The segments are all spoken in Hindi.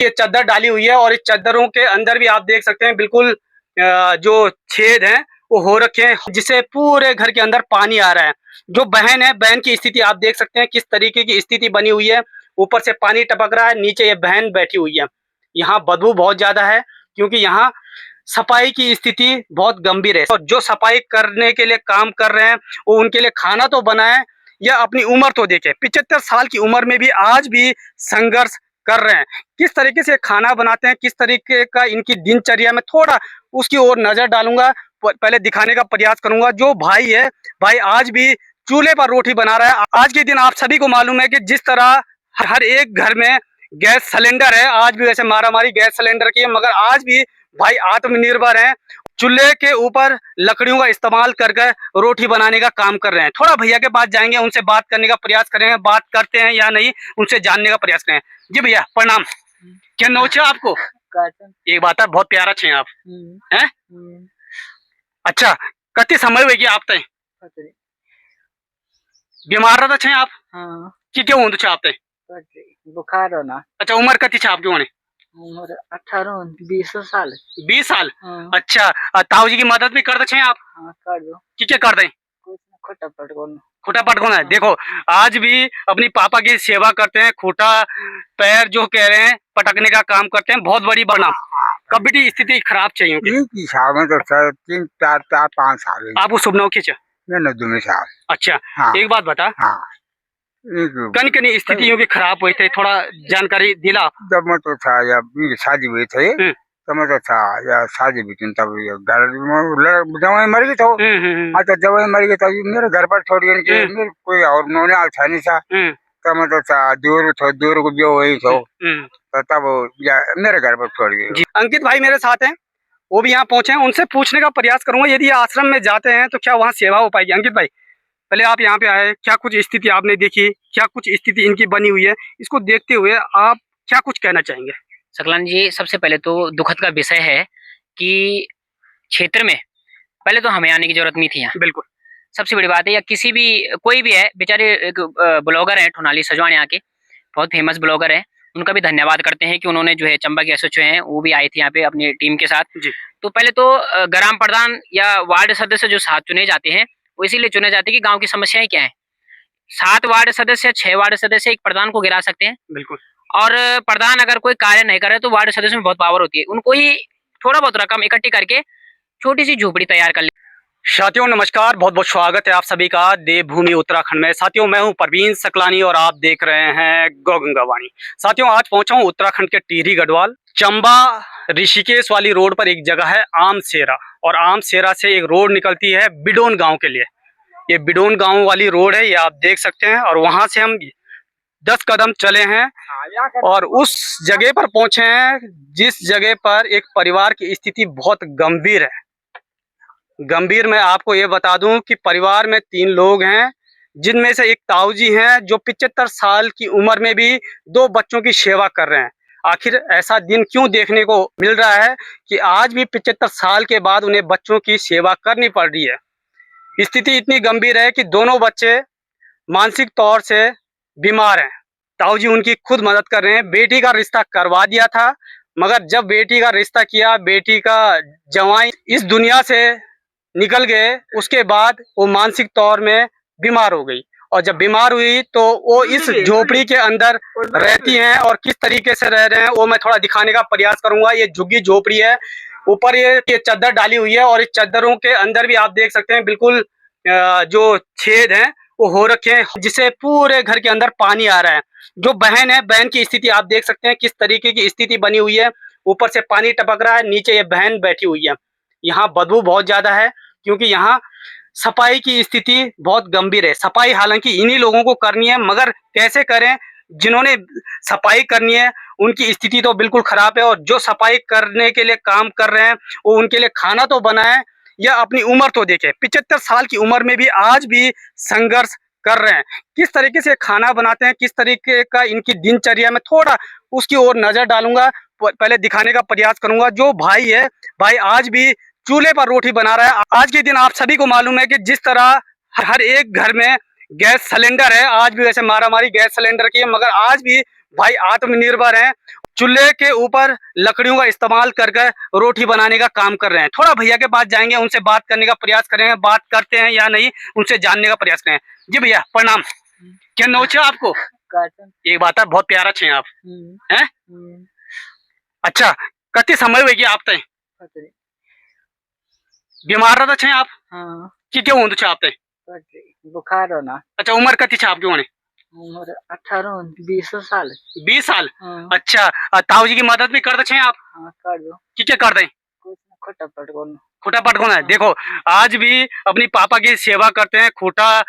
ये चादर डाली हुई है और इस चादरों के अंदर भी आप देख सकते हैं बिल्कुल जो छेद हैं वो हो रखे हैं, जिससे पूरे घर के अंदर पानी आ रहा है। जो बहन है, बहन की स्थिति आप देख सकते हैं किस तरीके की स्थिति बनी हुई है। ऊपर से पानी टपक रहा है, नीचे ये बहन बैठी हुई है। यहाँ बदबू बहुत ज्यादा है क्योंकि यहाँ सफाई की स्थिति बहुत गंभीर है। और जो सफाई करने के लिए काम कर रहे हैं वो उनके लिए खाना तो बनाए या अपनी उम्र तो देखे। 75 साल की उम्र में भी आज भी संघर्ष कर रहे हैं। किस तरीके से खाना बनाते हैं, किस तरीके का इनकी दिनचर्या में थोड़ा उसकी ओर नजर डालूंगा, पहले दिखाने का प्रयास करूंगा। जो भाई है, भाई आज भी चूल्हे पर रोटी बना रहा है। आज के दिन आप सभी को मालूम है कि जिस तरह हर एक घर में गैस सिलेंडर है, आज भी वैसे मारामारी गैस सिलेंडर की है, मगर आज भी भाई आत्मनिर्भर हैं। चूल्हे के ऊपर लकड़ियों का इस्तेमाल करके रोटी बनाने का काम कर रहे हैं। थोड़ा भैया के पास जाएंगे, उनसे बात करने का प्रयास करेंगे, बात करते हैं या नहीं उनसे जानने का प्रयास करें। जी भैया प्रणाम, क्या नाम है आपको? एक बात है, बहुत प्यारा छे आप हैं। अच्छा, कति समय हुए आप तय बीमार रहता छे आप? हाँ। कि क्यों होता छे आप तय? बुखार होना। अच्छा, उम्र कति छे आपकी? होने उम्र 18-20 साल। 20 साल? हाँ। अच्छा, ताऊ जी की मदद भी करते छे आप? हाँ, कर दो। कि क्या कर दें? खोटा पटकोना है। देखो आज भी अपनी पापा की सेवा करते हैं, खूटा पैर जो कह रहे हैं पटकने का काम करते हैं। बहुत बड़ी बना कभी भी स्थिति खराब चाहिए तो 3-4-5 साल आप उस शुभ खींचे। अच्छा हाँ। एक बात बता हाँ। कन स्थितियों की खराब हुई थे, थोड़ा जानकारी दिला। जब मैं तो था या शादी हुई थे तो मैं तो था या शादी भी थी, तब जवाई मर गई तो जवाई मर गई तो मेरे घर पर छोड़ गए, मेरे कोई और नौने था नहीं था। तब मैं तो था दूर को भी वही तो तब मेरे घर पर छोड़ गए। अंकित भाई मेरे साथ हैं, वो भी यहाँ पहुंचे हैं, उनसे पूछने का प्रयास करूंगा यदि आश्रम में जाते हैं तो क्या वहाँ सेवा हो पाएगी। अंकित भाई पहले आप यहाँ पे आए, क्या कुछ स्थिति आपने देखी, क्या कुछ स्थिति इनकी बनी हुई है, इसको देखते हुए आप क्या कुछ कहना चाहेंगे? सकलान जी, सबसे पहले तो दुखद का विषय है कि क्षेत्र में पहले तो हमें आने की जरूरत नहीं थी यहाँ। बिल्कुल सबसे बड़ी बात है, या किसी भी कोई भी है, बेचारे एक ब्लॉगर है ठोनाली सजवान यहाँ के, बहुत फेमस ब्लॉगर है, उनका भी धन्यवाद करते हैं कि उन्होंने जो है चंबा के एसएचओ हैं वो भी आए थे यहाँ पे अपनी टीम के साथ जी। तो पहले तो ग्राम प्रधान या वार्ड सदस्य जो साथ चुने जाते हैं वो इसीलिए चुने जाते हैं कि गांव की समस्याएं क्या है। 7 वार्ड सदस्य 6 वार्ड सदस्य एक प्रधान को गिरा सकते हैं। बिल्कुल। और प्रधान अगर कोई कार्य नहीं करे तो वार्ड सदस्य में बहुत पावर होती है, उनको ही थोड़ा बहुत रकम इकट्ठी करके छोटी सी झोपड़ी तैयार कर ले। साथियों नमस्कार, बहुत बहुत स्वागत है आप सभी का देवभूमि उत्तराखंड में। साथियों मैं हूं परवीन सकलानी और आप देख रहे हैं गौ गंगा वाणी। साथियों आज पहुंचा हूं उत्तराखंड के टिहरी गढ़वाल चंबा ऋषिकेश वाली रोड पर एक जगह है आमसेरा, और आमसेरा से एक रोड निकलती है बिडोन गांव के लिए। ये बिडोन गांव वाली रोड है, ये आप देख सकते हैं। और वहां से हम 10 कदम चले हैं और उस जगह पर पहुंचे हैं जिस जगह पर एक परिवार की स्थिति बहुत गंभीर है। गंभीर मैं आपको ये बता दूं कि परिवार में 3 लोग हैं, जिनमें से एक ताऊ जी हैं जो 75 साल की उम्र में भी 2 बच्चों की सेवा कर रहे हैं। आखिर ऐसा दिन क्यों देखने को मिल रहा है कि आज भी 75 साल के बाद उन्हें बच्चों की सेवा करनी पड़ रही है। स्थिति इतनी गंभीर है कि दोनों बच्चे मानसिक तौर से बीमार हैं। ताऊ जी उनकी खुद मदद कर रहे हैं। बेटी का रिश्ता करवा दिया था, मगर जब बेटी का रिश्ता किया, बेटी का जवाई इस दुनिया से निकल गए, उसके बाद वो मानसिक तौर में बीमार हो गई। और जब बीमार हुई तो वो इस झोपड़ी के अंदर रहती हैं, और किस तरीके से रह रहे हैं वो मैं थोड़ा दिखाने का प्रयास करूंगा। ये झुग्गी झोपड़ी है, ऊपर ये चादर डाली हुई है, और इस चादरों के अंदर भी आप देख सकते हैं बिल्कुल जो छेद हैं वो हो रखे हैं, जिससे पूरे घर के अंदर पानी आ रहा है। जो बहन है, बहन की स्थिति आप देख सकते हैं किस तरीके की स्थिति बनी हुई है। ऊपर से पानी टपक रहा है, नीचे ये बहन बैठी हुई है। यहाँ बदबू बहुत ज्यादा है क्योंकि यहाँ सफाई की स्थिति बहुत गंभीर है। सफाई हालांकि इन्हीं लोगों को करनी है, मगर कैसे करें, जिन्होंने सफाई करनी है उनकी स्थिति तो बिल्कुल खराब है। और जो सफाई करने के लिए काम कर रहे हैं वो उनके लिए खाना तो बनाए या अपनी उम्र तो देखे। 75 साल की उम्र में भी आज भी संघर्ष कर रहे हैं। किस तरीके से खाना बनाते हैं, किस तरीके का इनकी दिनचर्या में थोड़ा उसकी ओर नजर डालूंगा, पहले दिखाने का प्रयास करूंगा। जो भाई है, भाई आज भी चूल्हे पर रोटी बना रहा है। आज के दिन आप सभी को मालूम है कि जिस तरह हर एक घर में गैस सिलेंडर है, आज भी वैसे मारामारी गैस सिलेंडर की है, मगर आज भी भाई आत्मनिर्भर हैं। चूल्हे के ऊपर लकड़ियों का इस्तेमाल करके रोटी बनाने का काम कर रहे हैं। थोड़ा भैया के पास जाएंगे, उनसे बात करने का प्रयास करेंगे, बात करते हैं या नहीं उनसे जानने का प्रयास करें। जी भैया प्रणाम, क्या नाम है आपको? एक बात है, बहुत प्यारा छे आप हैं। अच्छा, कति समय होगी आप तय बीमार रहता छे आप? हाँ, कि क्यों होंदु छे आप तय? बुखार होना। अच्छा, उम्र कति छे आपकी होने? उम्र 18-20 साल। 20 साल। हाँ। अच्छा, ताऊ जी की मदद भी करते छे आप? हाँ, कर दो। कि क्या कर दें? खोटा पटकोन। खूटा पटकोना है। देखो आज भी अपनी पापा की सेवा करते हैं, खूटा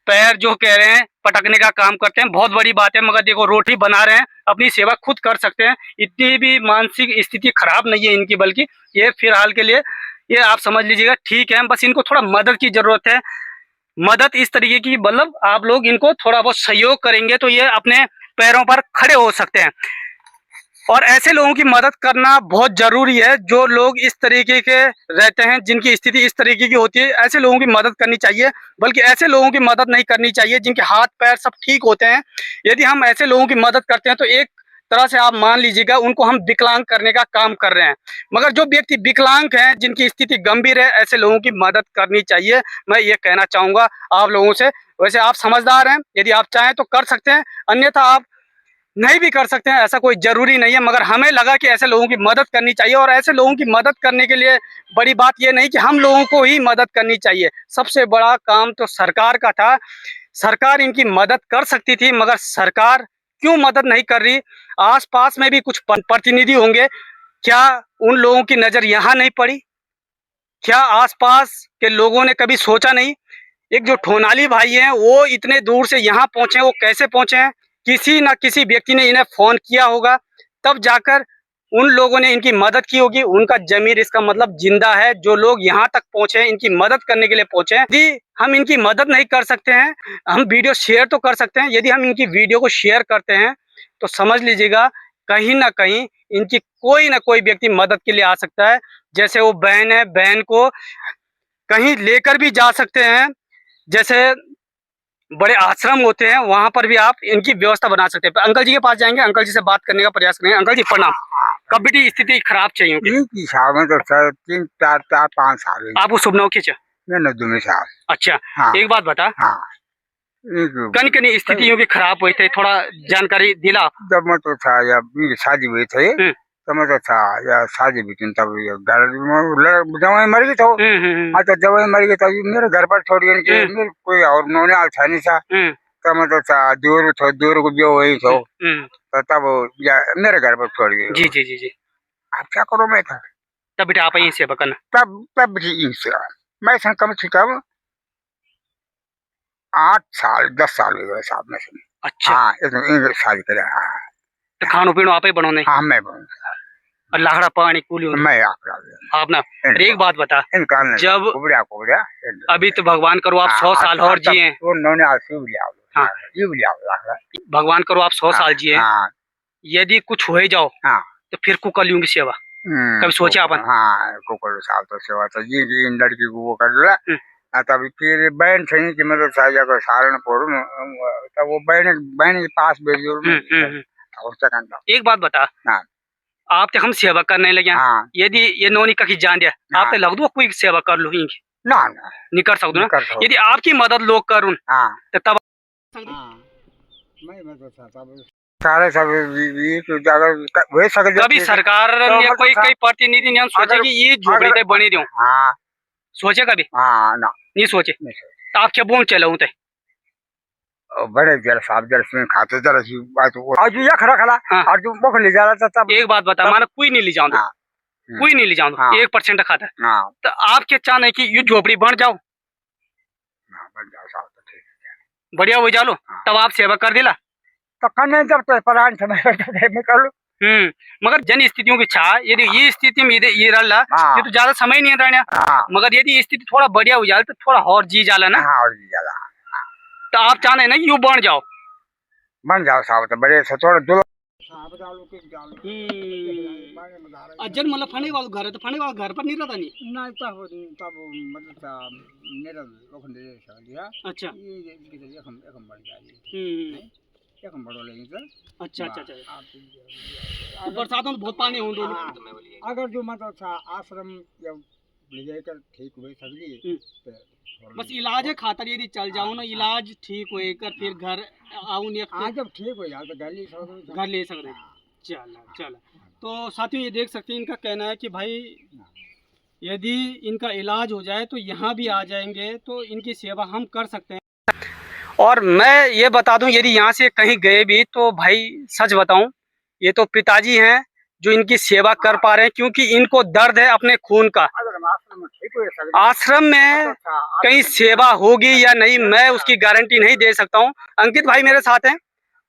पैर जो कह रहे हैं पटकने का काम करते हैं, बहुत बड़ी बात है। मगर देखो रोटी बना रहे हैं, अपनी सेवा खुद कर सकते हैं, इतनी भी मानसिक स्थिति खराब नहीं है इनकी, बल्कि ये फिलहाल के लिए ये आप समझ लीजिएगा ठीक है। बस इनको थोड़ा मदद की जरूरत है, मदद इस तरीके की, मतलब आप लोग इनको थोड़ा बहुत सहयोग करेंगे तो ये अपने पैरों पर खड़े हो सकते हैं। और ऐसे लोगों की मदद करना बहुत जरूरी है, जो लोग इस तरीके के रहते हैं, जिनकी स्थिति इस तरीके की होती है, ऐसे लोगों की मदद करनी चाहिए। बल्कि ऐसे लोगों की मदद नहीं करनी चाहिए जिनके हाथ पैर सब ठीक होते हैं। यदि हम ऐसे लोगों की मदद करते हैं तो एक तरह से आप मान लीजिएगा उनको हम विकलांग करने का काम कर रहे हैं। मगर जो व्यक्ति विकलांग हैं, जिनकी स्थिति गंभीर है, ऐसे लोगों की मदद करनी चाहिए। मैं ये कहना चाहूंगा आप लोगों से। वैसे आप समझदार हैं, यदि आप चाहें तो कर सकते हैं, अन्यथा आप नहीं भी कर सकते हैं, ऐसा कोई जरूरी नहीं है। मगर हमें लगा कि ऐसे लोगों की मदद करनी चाहिए, और ऐसे लोगों की मदद करने के लिए बड़ी बात यह नहीं कि हम लोगों को ही मदद करनी चाहिए, सबसे बड़ा काम तो सरकार का था। सरकार इनकी मदद कर सकती थी, मगर सरकार क्यों मदद नहीं कर रही? आसपास में भी कुछ प्रतिनिधि होंगे, क्या उन लोगों की नजर यहाँ नहीं पड़ी? क्या आसपास के लोगों ने कभी सोचा नहीं? एक जो ठोनाली भाई हैं वो इतने दूर से यहाँ पहुंचे, वो कैसे पहुंचे हैं? किसी न किसी व्यक्ति ने इन्हें फोन किया होगा, तब जाकर उन लोगों ने इनकी मदद की होगी। उनका जमीर इसका मतलब जिंदा है, जो लोग यहाँ तक पहुंचे हैं इनकी मदद करने के लिए पहुंचे हैं। यदि हम इनकी मदद नहीं कर सकते हैं, हम वीडियो शेयर तो कर सकते हैं। यदि हम इनकी वीडियो को शेयर करते हैं तो समझ लीजिएगा कहीं ना कहीं इनकी कोई ना कोई व्यक्ति मदद के लिए आ सकता है। जैसे वो बहन है, बहन को कहीं लेकर भी जा सकते हैं। जैसे बड़े आश्रम होते हैं, वहां पर भी आप इनकी व्यवस्था बना सकते हैं। अंकल जी के पास जाएंगे, अंकल जी से बात करने का प्रयास करेंगे। अंकल जी प्रणाम, कभी भी स्थिति खराब चाहिए उनकी? इनकी साल में तो सर 3-4-5 साल है। आप उस शुभ खींचे मैंने 2 साल। अच्छा हाँ। एक बात बता, हाँ, कन कन स्थितियों की खराब हुई थे, थोड़ा जानकारी दिला। जब मैं तो था या मेरी शादी हुई थी तो मैं तो था या शादी भी थी, तब घर जवाई मर गई तो हाँ, तो जवाई मर गई तब मेरे घर पर छोड़ गए कि मेरे कोई और नौने आल था नहीं था। तो मैं तो था दूर को जो वही तो तब मेरे घर पर छोड़ गए। जी जी जी जी। अब क्या करो मैं था तब बेटा आप यहीं सेवा करना। तब भी इनसे मैं कम से कम 8 साल 10 साल हो गए साहब में से। अच्छा। हाँ, एक शादी करे। हाँ, तो खानो पीनो आप ही बनाने? हाँ मैं बनूँ, और लाखड़ा पानी कूली मैं आप ना। एक बात बता, जब कुबड़िया अभी तो भगवान करो आप 100 साल और जिए, वो नौने आलसी भी लिया हाँ ये भी लिया भगवान करो आप 100 साल जिए, यदि कुछ हो जाओ तो फिर कुकलियों की सेवा कभी सोचा अपन? हाँ, कुकल साल तो सेवा तो जी इन लड़की को वो कर दिला। तब फिर बहन थी कि मतलब साजा को सारण पोड़ू तब वो बहन के पास भेज एक बात बता, आप तो हम सेवा करने लगे, यदि ये नौनी कहीं जान दिया आप तो लग दो कोई सेवा कर लो इनकी ना नहीं कर सकते ना। यदि आपकी मदद लोग करूँ तो तब सारे सब कभी सरकार ने कोई प्रतिनिधि ने सोचे कि ये झोपड़ी ते बनी दूं? सोचे कभी? ना नहीं सोचे। तो आप क्या बोल चलो थे बड़े जरा साहब जरा सुन खाते जरा सी बात आज ये खड़ा खड़ा और जो मुख ले जा रहा था तब। एक बात बता, माना कोई नहीं ले जाऊं, कोई नहीं ले जाऊं, 1% खाता तो आप क्या चाहते कि ये झोपड़ी बन जाओ? बन जाओ साहब तो ठीक है, बढ़िया हो जालो, तब आप सेवा कर दिला तो करने जब तो परान समय मैं कर लूं। मगर जन स्थितियों की छा, यदि ये स्थिति में ये रहा ये तो ज्यादा समय नहीं रहना। मगर यदि स्थिति थोड़ा बढ़िया हो जाए तो थोड़ा और जी जाला ना। और जी जाला। तो आप चाहते हैं ना यू बन जाओ साहब तो बड़े से थोड़ा दो अजन मतलब फने वाला घर है, तो फने वाला घर पर नहीं रहता नहीं ना तब मतलब मेरा लोखंड दिया। अच्छा ये हम बन जाए एक बड़ो लेंगे सर। अच्छा अच्छा अच्छा। आप- तो बरसातों में बहुत पानी हो रहा हाँ, अगर जो मतलब था आश्रम या ले जाकर ठीक हुए सब्जी तो बस इलाज है खातर यदि चल जाओ ना, इलाज ठीक होकर फिर घर आऊँ नहीं हाँ जब ठीक हो जाए तो घर ले सकते घर ले सकते हैं। चला चला। तो साथियों ये देख सकते हैं, इनका कहना है कि भाई यदि इनका इलाज हो जाए तो यहाँ भी आ जाएंगे, तो इनकी सेवा हम कर सकते हैं। और मैं ये बता दूं, यदि यहाँ से कहीं गए भी तो भाई सच बताऊं, ये तो पिताजी हैं जो इनकी सेवा कर पा रहे हैं, क्योंकि इनको दर्द है अपने खून का। अगर हम आश्रम में ठीक हुए सब्जी आश्रम में कहीं सेवा होगी या नहीं, मैं उसकी गारंटी नहीं दे सकता हूँ। अंकित भाई मेरे साथ हैं,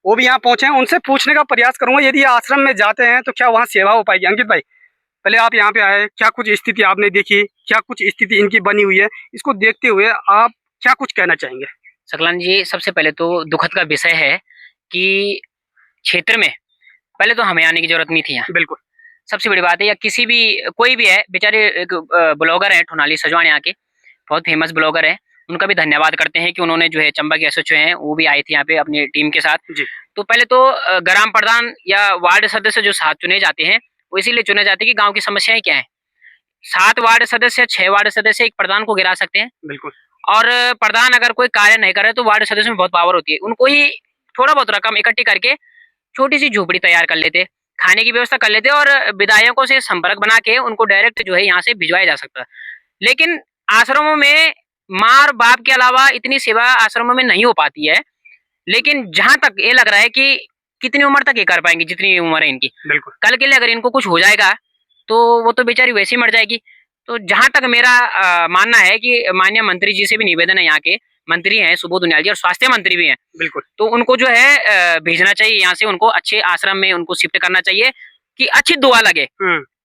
वो भी यहाँ पहुंचे हैं, उनसे पूछने का प्रयास करूंगा यदि आश्रम में जाते हैं तो क्या वहाँ सेवा हो पाएगी। अंकित भाई, पहले आप यहाँ पे आए, क्या कुछ स्थिति आपने देखी, क्या कुछ स्थिति इनकी बनी हुई है, इसको देखते हुए आप क्या कुछ कहना चाहेंगे? सकलान जी, सबसे पहले तो दुखद का विषय है कि क्षेत्र में पहले तो हमें आने की जरूरत नहीं थी यहाँ। बिल्कुल, सबसे बड़ी बात है, या किसी भी कोई भी है, बेचारे एक ब्लॉगर है ठोनाली सजवाण यहाँ के, बहुत फेमस ब्लॉगर है, उनका भी धन्यवाद करते हैं कि उन्होंने जो है चंबा के एसएचओ हैं वो भी आए थे यहाँ पे अपनी टीम के साथ जी। तो पहले तो ग्राम प्रधान या वार्ड सदस्य जो 7 चुने जाते हैं वो इसीलिए चुने जाते हैं कि गांव की समस्याएं क्या है। 7 वार्ड सदस्य 6 वार्ड सदस्य एक प्रधान को गिरा सकते हैं। बिल्कुल। और प्रधान अगर कोई कार्य नहीं करे तो वार्ड सदस्य में बहुत पावर होती है, उनको ही थोड़ा बहुत रकम इकट्ठी करके छोटी सी झोपड़ी तैयार कर लेते, खाने की व्यवस्था कर लेते और विधायकों से संपर्क बना के उनको डायरेक्ट जो है यहाँ से भिजवाया जा सकता है। लेकिन आश्रमों में माँ और बाप के अलावा इतनी सेवा आश्रमों में नहीं हो पाती है। लेकिन जहां तक ये लग रहा है कि कितनी उम्र तक ये कर पाएंगे, जितनी उम्र है इनकी, बिल्कुल। कल के लिए अगर इनको कुछ हो जाएगा तो वो तो बेचारी वैसे ही मर जाएगी। तो जहां तक मेरा मानना है कि माननीय मंत्री जी से भी निवेदन है, यहाँ के मंत्री हैं सुबोध उनियाल जी और स्वास्थ्य मंत्री भी हैं, बिल्कुल। तो उनको जो है भेजना चाहिए यहाँ से, उनको अच्छे आश्रम में उनको शिफ्ट करना चाहिए कि अच्छी दुआ लगे।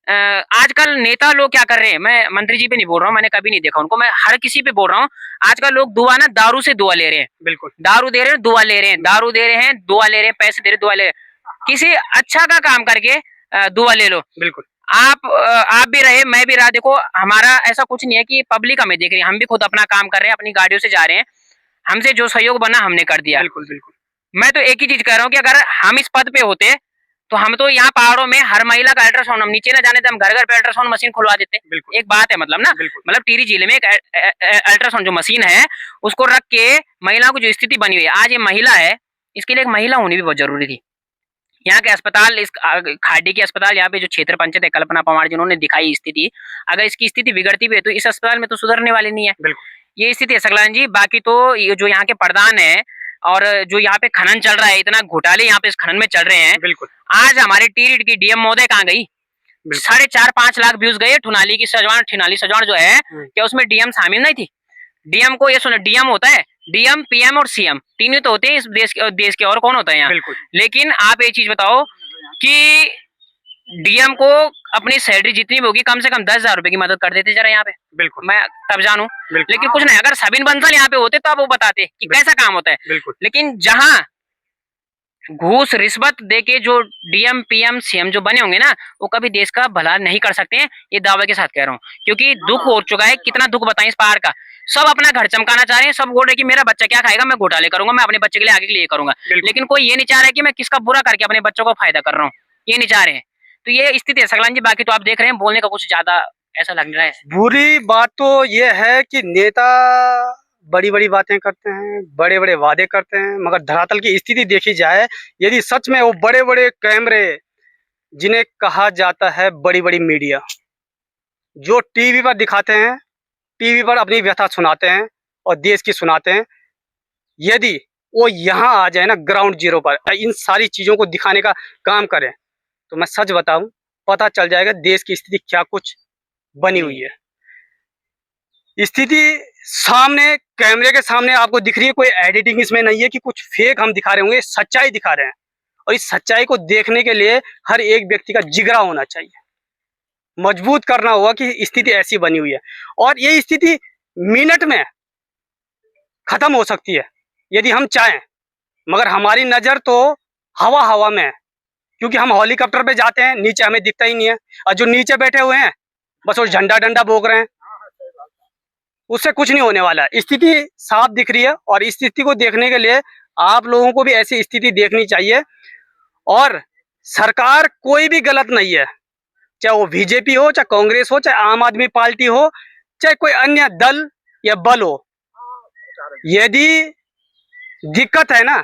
आजकल नेता लोग क्या कर रहे हैं, मैं मंत्री जी पे नहीं बोल रहा हूँ, मैंने कभी नहीं देखा उनको, मैं हर किसी पे बोल रहा हूँ। आजकल लोग दुआ ना दारू से दुआ ले रहे हैं। बिल्कुल। दारू दे रहे हैं, दुआ ले रहे हैं, दारू दे रहे हैं, दुआ ले रहे हैं, पैसे दे रहे, दुआ ले रहे हैं। किसी अच्छा का काम करके दुआ ले लो। बिल्कुल। आप भी रहे, मैं भी रहा। देखो हमारा ऐसा कुछ नहीं है कि पब्लिक हमें देख रही है, हम भी खुद अपना काम कर रहे हैं, अपनी गाड़ियों से जा रहे हैं, हमसे जो सहयोग बना हमने कर दिया। बिल्कुल बिल्कुल। मैं तो एक ही चीज कह रहा हूँ कि अगर हम इस पद पे होते तो हम तो यहाँ पहाड़ों में हर महिला का अल्ट्रासाउंड, हम नीचे ना जाने थे, हम घर घर पे अल्ट्रासाउंड मशीन खुलवा देते। एक बात है मतलब ना, मतलब टिहरी जिले में एक अल्ट्रासाउंड जो मशीन है उसको रख के महिलाओं की जो स्थिति बनी हुई है, आज ये महिला है, इसके लिए एक महिला होनी भी बहुत जरूरी थी। यहाँ के अस्पताल, इस खाड़ी के अस्पताल, यहाँ पे जो क्षेत्र पंचायत है कल्पना पवार जिन्होंने दिखाई स्थिति, अगर इसकी स्थिति बिगड़ती भी है तो इस अस्पताल में तो सुधरने वाली नहीं है। ये स्थिति है सकलान जी। बाकी तो ये जो यहाँ के प्रधान है और जो यहाँ पे खनन चल रहा है, इतना घोटाले यहाँ पे इस खनन में चल रहे हैं। बिल्कुल। आज हमारे टिहरी की डीएम महोदय कहाँ गई? 4.5-5 लाख व्यूज गए ठुनाली की सजवाण, ठिनाली सजवाण जो है, क्या उसमें डीएम शामिल नहीं थी? डीएम को ये सुनो, डीएम होता है, डीएम, पीएम और सीएम, तीनों तो होते हैं इस देश के, और कौन होता है यहाँ? लेकिन आप एक चीज बताओ कि डीएम को अपनी सैलरी जितनी भी होगी कम से कम 10,000 रुपए की मदद कर देते जरा यहाँ पे। बिल्कुल। मैं तब जानू, लेकिन कुछ नहीं। अगर सबिन बंसल यहाँ पे होते तो आप वो बताते कि कैसा काम होता है। लेकिन जहां घूस रिश्वत देके जो डीएम, पीएम, सीएम जो बने होंगे ना, वो कभी देश का भला नहीं कर सकते हैं, ये दावे के साथ कह रहा हूँ। क्योंकि दुख हो चुका है, कितना दुख बताएं इस पहाड़ का। सब अपना घर चमकाना चाह रहे हैं, सब बोल रहे कि मेरा बच्चा क्या खाएगा, मैं घोटाले करूंगा, मैं अपने बच्चे के लिए आगे के लिए करूंगा। लेकिन कोई ये नहीं चाह रहा है कि मैं किसका बुरा करके अपने बच्चों को फायदा कर रहा हूँ, ये नहीं चाह रहे हैं। तो ये स्थिति है सकलान जी। बाकी तो आप देख रहे हैं, बोलने का कुछ ज्यादा ऐसा लग रहा है। बुरी बात तो ये है कि नेता बड़ी बड़ी बातें करते हैं, बड़े बड़े वादे करते हैं, मगर धरातल की स्थिति देखी जाए, यदि सच में वो बड़े बड़े कैमरे जिन्हें कहा जाता है बड़ी बड़ी मीडिया, जो टीवी पर दिखाते हैं, टीवी पर अपनी व्यथा सुनाते हैं और देश की सुनाते हैं, यदि वो यहाँ आ जाए ना ग्राउंड जीरो पर, इन सारी चीजों को दिखाने का काम करें, तो मैं सच बताऊं, पता चल जाएगा देश की स्थिति क्या कुछ बनी हुई है। स्थिति सामने, कैमरे के सामने आपको दिख रही है, कोई एडिटिंग इसमें नहीं है कि कुछ फेक हम दिखा रहे होंगे, सच्चाई दिखा रहे हैं। और इस सच्चाई को देखने के लिए हर एक व्यक्ति का जिगरा होना चाहिए, मजबूत करना होगा कि स्थिति ऐसी बनी हुई है। और ये स्थिति मिनट में खत्म हो सकती है यदि हम चाहें, मगर हमारी नजर तो हवा हवा में है, क्योंकि हम हेलीकॉप्टर पे जाते हैं, नीचे हमें दिखता ही नहीं है, और जो नीचे बैठे हुए हैं बस वो झंडा डंडा बोक रहे हैं, उससे कुछ नहीं होने वाला है। स्थिति साफ दिख रही है और इस स्थिति को देखने के लिए आप लोगों को भी ऐसी स्थिति देखनी चाहिए। और सरकार कोई भी गलत नहीं है, चाहे वो बीजेपी हो, चाहे कांग्रेस हो, चाहे आम आदमी पार्टी हो, चाहे कोई अन्य दल या बल हो। यदि दिक्कत है ना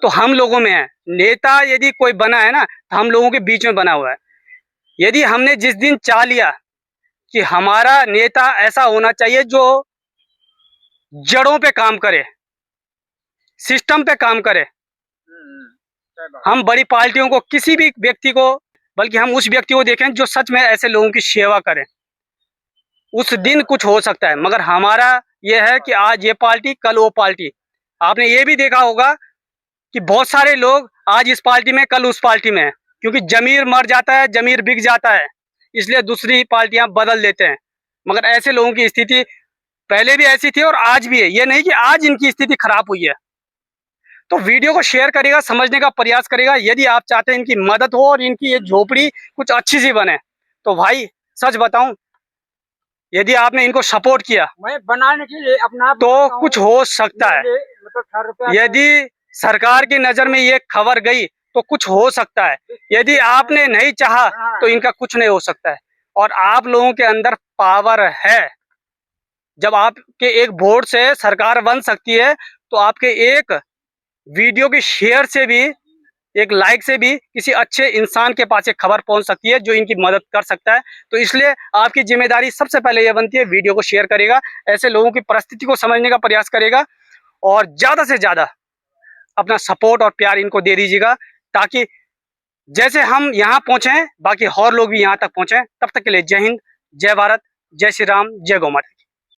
तो हम लोगों में है। नेता यदि कोई बना है ना तो हम लोगों के बीच में बना हुआ है। यदि हमने जिस दिन चाह लिया कि हमारा नेता ऐसा होना चाहिए जो जड़ों पे काम करे, सिस्टम पे काम करे, हम बड़ी पार्टियों को, किसी भी व्यक्ति को, बल्कि हम उस व्यक्ति को देखें जो सच में ऐसे लोगों की सेवा करे, उस दिन कुछ हो सकता है। मगर हमारा यह है कि आज ये पार्टी कल वो पार्टी। आपने ये भी देखा होगा कि बहुत सारे लोग आज इस पार्टी में कल उस पार्टी में है, क्योंकि जमीर मर जाता है, जमीर बिक जाता है, इसलिए दूसरी पार्टियां बदल देते हैं। मगर ऐसे लोगों की स्थिति पहले भी ऐसी थी और आज भी है, ये नहीं कि आज इनकी स्थिति खराब हुई है। तो वीडियो को शेयर करेगा, समझने का प्रयास करेगा। यदि आप चाहते हैं इनकी मदद हो और इनकी ये झोपड़ी कुछ अच्छी सी बने, तो भाई सच बताऊं, यदि आपने इनको सपोर्ट किया मैं बनाने के लिए अपना तो कुछ हो सकता है। यदि सरकार की नजर में ये खबर गई तो कुछ हो सकता है। यदि आपने नहीं चाहा तो इनका कुछ नहीं हो सकता है। और आप लोगों के अंदर पावर है। जब आपके एक वोट से सरकार बन सकती है तो आपके एक वीडियो की शेयर से भी, एक लाइक से भी किसी अच्छे इंसान के पास एक खबर पहुंच सकती है जो इनकी मदद कर सकता है। तो इसलिए आपकी जिम्मेदारी सबसे पहले यह बनती है, वीडियो को शेयर करेगा, ऐसे लोगों की परिस्थिति को समझने का प्रयास करेगा और ज्यादा से ज्यादा अपना सपोर्ट और प्यार इनको दे दीजिएगा, ताकि जैसे हम यहाँ पहुंचे बाकी और लोग भी यहाँ तक पहुंचे। तब तक के लिए जय हिंद, जय भारत, जय श्री राम, जय गौ माता।